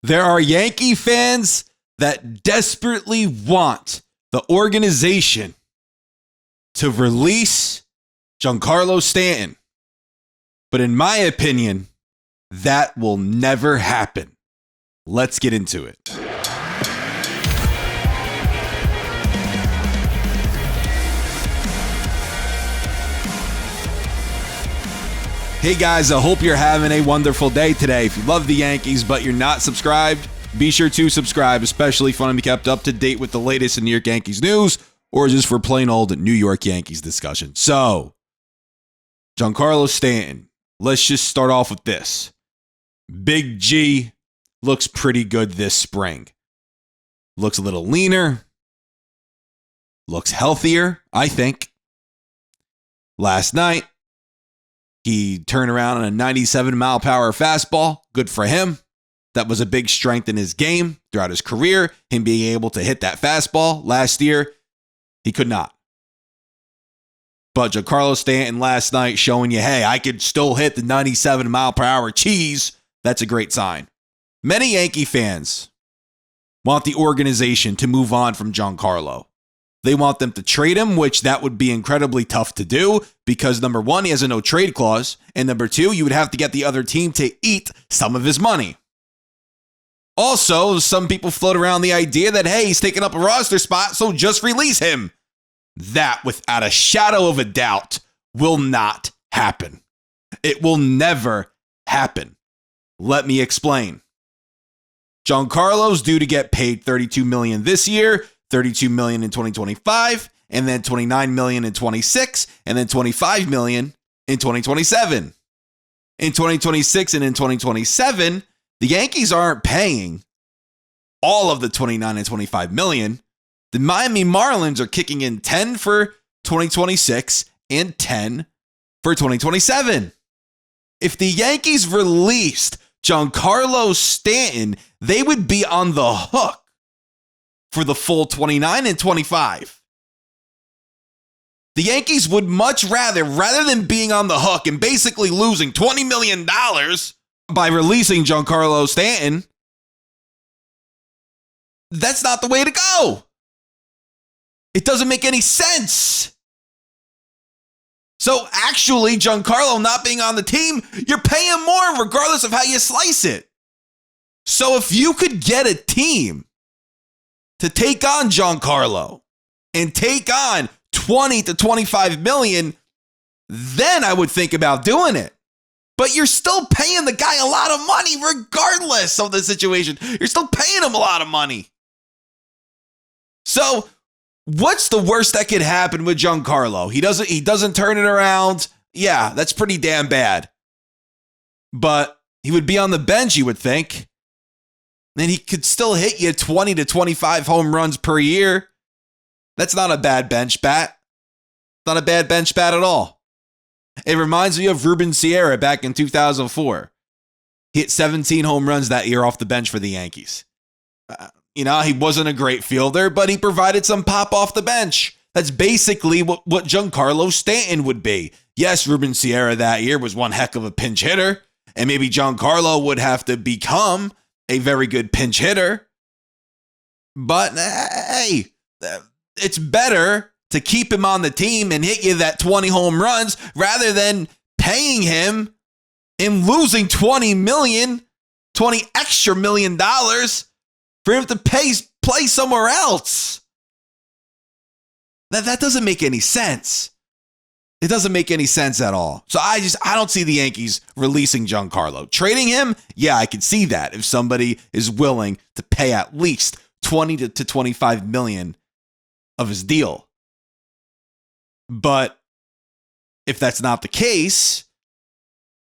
There are Yankee fans that desperately want the organization to release Giancarlo Stanton. But in my opinion, that will never happen. Let's get into it. Hey guys, I hope you're having a wonderful day today. If you love the Yankees but you're not subscribed, be sure to subscribe, especially if you want to be kept up to date with the latest in New York Yankees news or just for plain old New York Yankees discussion. So, Giancarlo Stanton, let's just start off with this. Big G looks pretty good this spring. Looks a little leaner. Looks healthier, I think. Last night, he turned around on a 97-mile-per-hour fastball. Good for him. That was a big strength in his game throughout his career, him being able to hit that fastball. Last year, he could not. But Giancarlo Stanton last night showing you, hey, I could still hit the 97-mile-per-hour cheese. That's a great sign. Many Yankee fans want the organization to move on from Giancarlo. They want them to trade him, which that would be incredibly tough to do because, number one, he has a no-trade clause, and number two, you would have to get the other team to eat some of his money. Also, some people float around the idea that, hey, he's taking up a roster spot, so just release him. That, without a shadow of a doubt, will not happen. It will never happen. Let me explain. Giancarlo's due to get paid $32 million this year, $32 million in 2025, and then $29 million in 26, and then $25 million in 2027. In 2026 and in 2027, the Yankees aren't paying all of the $29 and $25 million. The Miami Marlins are kicking in 10 for 2026 and 10 for 2027. If the Yankees released Giancarlo Stanton, they would be on the hook for the full 29 and 25. The Yankees would much rather than being on the hook and basically losing $20 million by releasing Giancarlo Stanton, that's not the way to go. It doesn't make any sense. So actually, Giancarlo not being on the team, you're paying more regardless of how you slice it. So if you could get a team to take on Giancarlo and take on 20 to 25 million, then I would think about doing it. But you're still paying the guy a lot of money regardless of the situation. You're still paying him a lot of money. So what's the worst that could happen with Giancarlo? He doesn't turn it around. Yeah, that's pretty damn bad. But he would be on the bench, you would think. And he could still hit you 20 to 25 home runs per year. That's not a bad bench bat. Not a bad bench bat at all. It reminds me of Ruben Sierra back in 2004. He hit 17 home runs that year off the bench for the Yankees. He wasn't a great fielder, but he provided some pop off the bench. That's basically what Giancarlo Stanton would be. Yes, Ruben Sierra that year was one heck of a pinch hitter, and maybe Giancarlo would have to become a very good pinch hitter. But hey, it's better to keep him on the team and hit you that 20 home runs rather than paying him and losing $20 extra million for him to play somewhere else. That doesn't make any sense. It doesn't make any sense at all. So I don't see the Yankees releasing Giancarlo. Trading him, yeah, I can see that if somebody is willing to pay at least 20 to 25 million of his deal. But if that's not the case,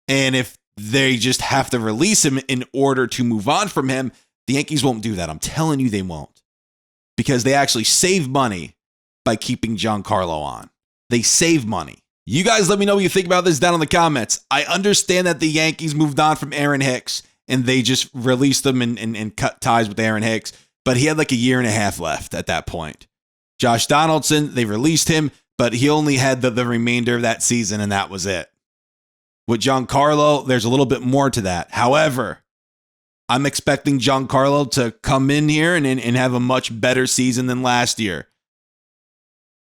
and if they just have to release him in order to move on from him, the Yankees won't do that. I'm telling you they won't. Because they actually save money by keeping Giancarlo on. They save money. You guys let me know what you think about this down in the comments. I understand that the Yankees moved on from Aaron Hicks and they just released him and cut ties with Aaron Hicks, but he had like a year and a half left at that point. Josh Donaldson, they released him, but he only had the remainder of that season and that was it. With Giancarlo, there's a little bit more to that. However, I'm expecting Giancarlo to come in here and have a much better season than last year.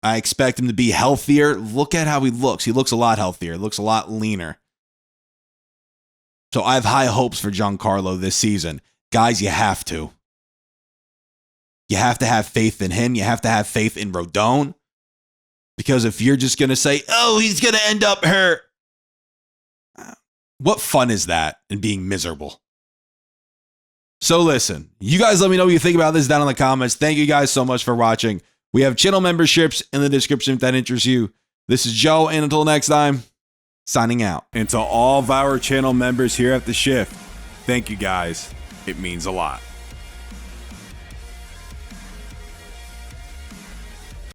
I expect him to be healthier. Look at how he looks. He looks a lot healthier. Looks a lot leaner. So I have high hopes for Giancarlo this season. Guys, you have to. You have to have faith in him. You have to have faith in Rodon. Because if you're just going to say, oh, he's going to end up hurt. What fun is that in being miserable? So listen, you guys let me know what you think about this down in the comments. Thank you guys so much for watching. We have channel memberships in the description if that interests you. This is Joe, and until next time, signing out. And to all of our channel members here at The Shift, thank you guys. It means a lot.